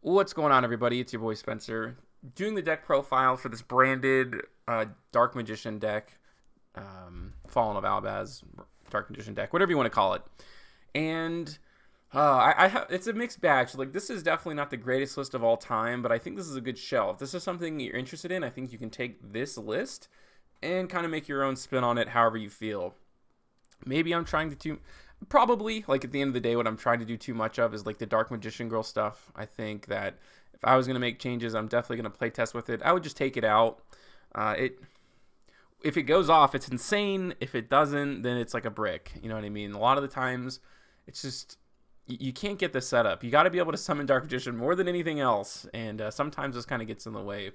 What's going on, everybody? It's your boy Spencer, doing the deck profile for this branded Dark Magician deck, Fallen of Albaz, Dark Magician deck, whatever you want to call it. And it's a mixed bag. So, like, this is definitely not the greatest list of all time, but I think this is a good shell. If this is something you're interested in, I think you can take this list and kind of make your own spin on it however you feel. Maybe I'm trying to probably, like, at the end of the day, what I'm trying to do too much of is like the Dark Magician Girl stuff. I think that if I was going to make changes, I'm definitely going to play test with it. I would just take it out. It If it goes off, it's insane. If it doesn't, then it's like a brick. You know what I mean? A lot of the times, it's just you can't get the setup. You got to be able to summon Dark Magician more than anything else, and sometimes this kind of gets in the way.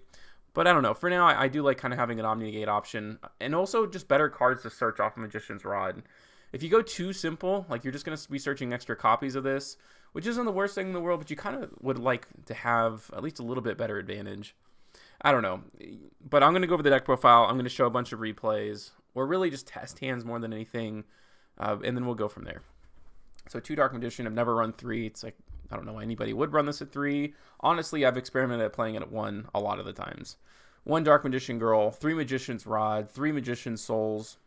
But I don't know. For now, I do like kind of having an Omni Negate option, and also just better cards to search off of Magician's Rod. If you go too simple, like you're just going to be searching extra copies of this, which isn't the worst thing in the world, but you kind of would like to have at least a little bit better advantage. I don't know. But I'm going to go over the deck profile. I'm going to show a bunch of replays, or really just test hands more than anything, and then we'll go from there. So 2 Dark Magician. I've never run 3. It's like, I don't know why anybody would run this at 3. Honestly, I've experimented at playing it at 1 a lot of the times. 1 Dark Magician Girl, 3 Magician's Rod, 3 Magician's Souls.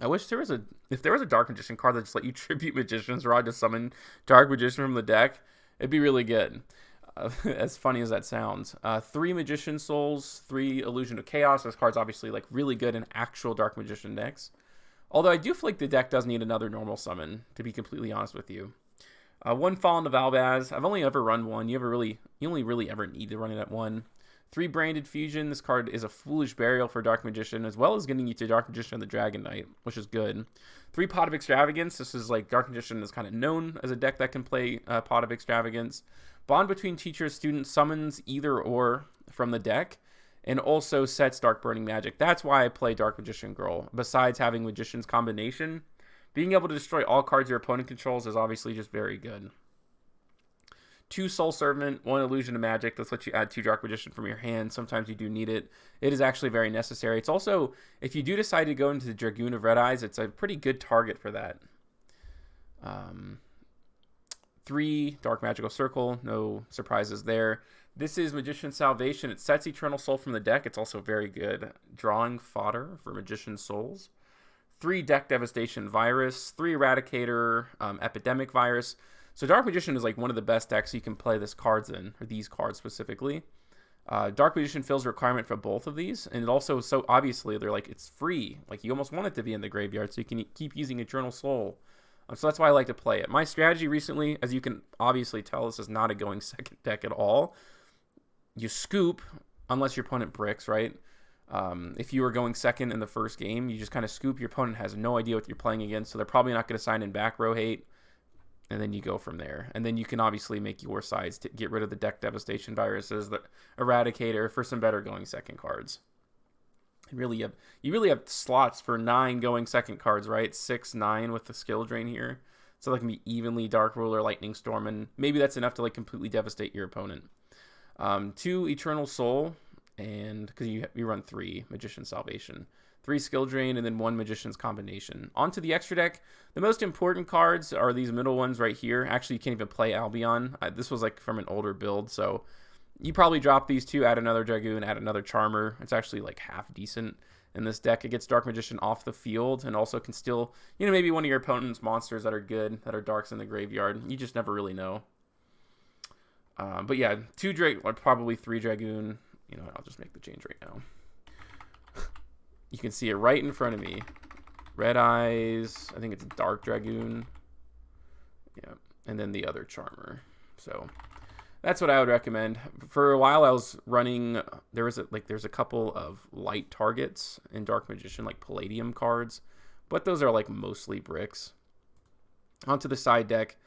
I wish if there was a Dark Magician card that just let you tribute Magician's Rod to summon Dark Magician from the deck, it'd be really good. As funny as that sounds. 3 Magician Souls, 3 Illusion of Chaos. This card's obviously like really good in actual Dark Magician decks. Although I do feel like the deck does need another normal summon, to be completely honest with you. 1 Fallen of Albaz. I've only ever run 1. You only really ever need to run it at 1. 3 Branded Fusion. This card is a foolish burial for Dark Magician, as well as getting you to Dark Magician and the Dragon Knight, which is good. 3 Pot of Extravagance. This is like Dark Magician is kind of known as a deck that can play Pot of Extravagance. Bond between teacher and student summons either or from the deck, and also sets Dark Burning Magic. That's why I play Dark Magician Girl. Besides having Magician's Combination, being able to destroy all cards your opponent controls is obviously just very good. 2 Soul Servant, 1 Illusion of Magic. This lets you add 2 Dark Magician from your hand. Sometimes you do need it. It is actually very necessary. It's also, if you do decide to go into the Dragoon of Red Eyes, it's a pretty good target for that. 3 Dark Magical Circle. No surprises there. This is Magician's Salvation. It sets Eternal Soul from the deck. It's also very good drawing fodder for Magician's Souls. 3 Deck Devastation Virus. 3 Eradicator Epidemic Virus. So Dark Magician is like one of the best decks you can play this cards in, or these cards specifically. Dark Magician fills a requirement for both of these, and it also, so obviously, they're like, it's free. Like, you almost want it to be in the graveyard, so you can keep using Eternal Soul. So that's why I like to play it. My strategy recently, as you can obviously tell, this is not a going second deck at all. You scoop, unless your opponent bricks, right? If you were going second in the first game, you just kind of scoop. Your opponent has no idea what you're playing against, so they're probably not going to sign in back row hate. And then you go from there. And then you can obviously make your sides to get rid of the Deck Devastation Viruses, the Eradicator, for some better going second cards. And you really have slots for 9 going second cards, right? 6, 9 with the skill drain here. So that can be evenly Dark Ruler, Lightning Storm, and maybe that's enough to like completely devastate your opponent. 2 Eternal Soul, and because you run 3 Magician's Salvation. 3 Skill Drain, and then 1 Magician's Combination. Onto the extra deck. The most important cards are these middle ones right here. Actually, you can't even play Albion. This was like from an older build, so you probably drop these 2, add another Dragoon, add another Charmer. It's actually like half decent in this deck. It gets Dark Magician off the field, and also can still, maybe one of your opponent's monsters that are good, that are darks in the graveyard. You just never really know. But yeah, 2 or probably 3 Dragoon. I'll just make the change right now. You can see it right in front of me. Red Eyes. I think it's Dark Dragoon. Yeah. And then the other Charmer. So that's what I would recommend. For a while I was running, there's a couple of light targets in Dark Magician, like Palladium cards. But those are like mostly bricks. Onto the side deck.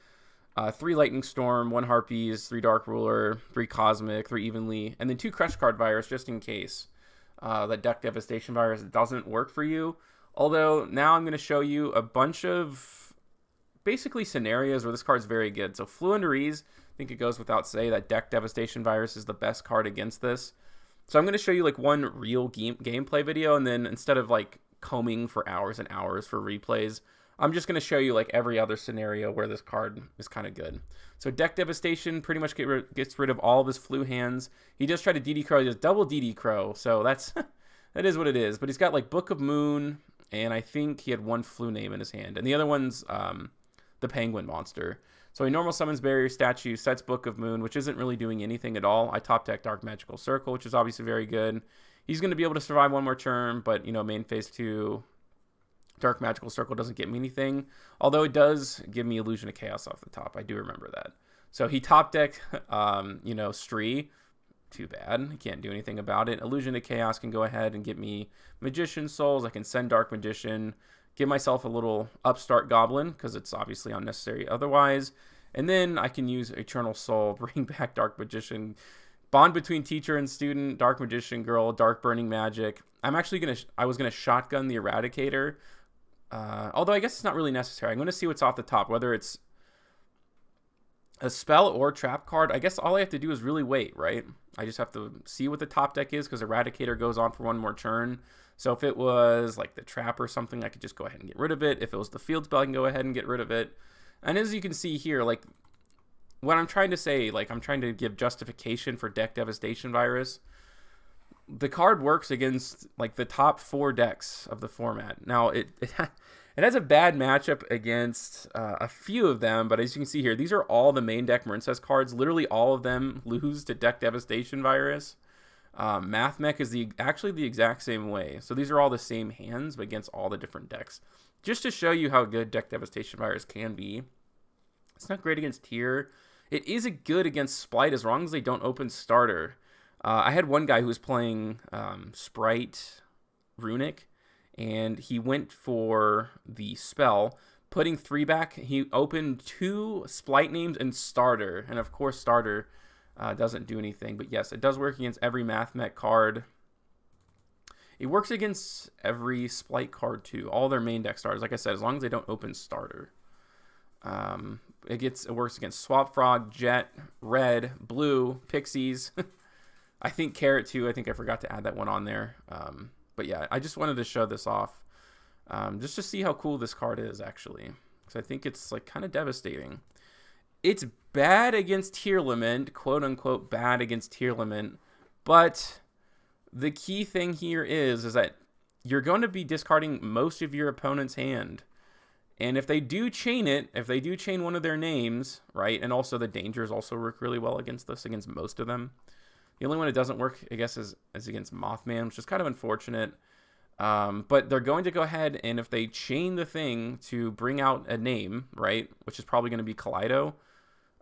3 Lightning Storm, 1 Harpies, 3 Dark Ruler, 3 Cosmic, 3 Evenly, and then 2 Crush Card Virus just in case. That Deck Devastation Virus doesn't work for you. Although, now I'm going to show you a bunch of basically scenarios where this card's very good. So, Fluent Ease, I think it goes without say that Deck Devastation Virus is the best card against this. So, I'm going to show you like one real gameplay video, and then instead of like combing for hours and hours for replays, I'm just going to show you like every other scenario where this card is kind of good. So deck Devastation pretty much gets rid of all of his flu hands. He does try to DD Crow. He does double DD Crow. So that's that is what it is. But he's got like Book of Moon, and I think he had one flu name in his hand. And the other one's the Penguin monster. So he normal summons Barrier Statue, sets Book of Moon, which isn't really doing anything at all. I top deck Dark Magical Circle, which is obviously very good. He's going to be able to survive one more turn, but, you know, main phase 2, Dark Magical Circle doesn't get me anything. Although it does give me Illusion of Chaos off the top. I do remember that. So he top decked, you know, Stree. Too bad. He can't do anything about it. Illusion of Chaos can go ahead and get me Magician Souls. I can send Dark Magician. Give myself a little upstart Goblin, because it's obviously unnecessary otherwise. And then I can use Eternal Soul, bring back Dark Magician, bond between teacher and student, Dark Magician Girl, Dark Burning Magic. I was gonna shotgun the Eradicator, although I guess it's not really necessary. I'm gonna see what's off the top, whether it's a spell or trap card. I guess all I have to do is really wait, right? I just have to see what the top deck is, because Eradicator goes on for one more turn. So if it was like the trap or something, I could just go ahead and get rid of it. If it was the field spell, I can go ahead and get rid of it. And as you can see here, like what I'm trying to say, like I'm trying to give justification for deck Devastation Virus. The card works against like the top 4 decks of the format. Now it has a bad matchup against a few of them, but as you can see here, these are all the main deck Marincess cards. Literally all of them lose to deck Devastation Virus. Math Mech is actually the exact same way. So these are all the same hands, but against all the different decks. Just to show you how good deck Devastation Virus can be. It's not great against Tier. It is good against Splight as long as they don't open starter. I had one guy who was playing Sprite Runic, and he went for the spell, putting 3 back. He opened 2 Splight names and starter, and of course starter doesn't do anything. But yes, it does work against every Math Mech card. It works against every Splight card too, all their main deck starters. Like I said, as long as they don't open starter. It works against Swap Frog, Jet, Red, Blue, Pixies. I think Carrot too. I think I forgot to add that one on there. But yeah, I just wanted to show this off, just to see how cool this card is actually, because I think it's like kind of devastating. It's bad against Tearlament, quote unquote bad against Tearlament, but the key thing here is that you're going to be discarding most of your opponent's hand. And if they do chain it, if they do chain one of their names, right, and also the dangers also work really well against this, against most of them. The only one it doesn't work, I guess, is against Mothman, which is kind of unfortunate. But they're going to go ahead, and if they chain the thing to bring out a name, right, which is probably going to be Kaleido,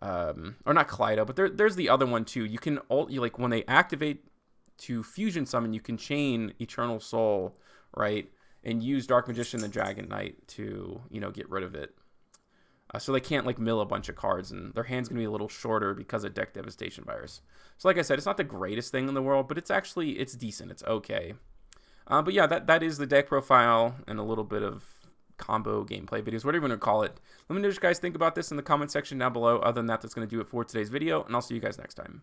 or not Kaleido, but there's the other one too. You can, like when they activate to fusion summon, you can chain Eternal Soul, right, and use Dark Magician and Dragon Knight to, you know, get rid of it. So they can't like mill a bunch of cards, and their hand's gonna be a little shorter because of deck Devastation Virus. So like I said, it's not the greatest thing in the world, but it's decent. It's okay. But yeah, that is the deck profile and a little bit of combo gameplay videos, whatever you want to call it. Let me know what you guys think about this in the comment section down below. Other than that, that's going to do it for today's video, and I'll see you guys next time.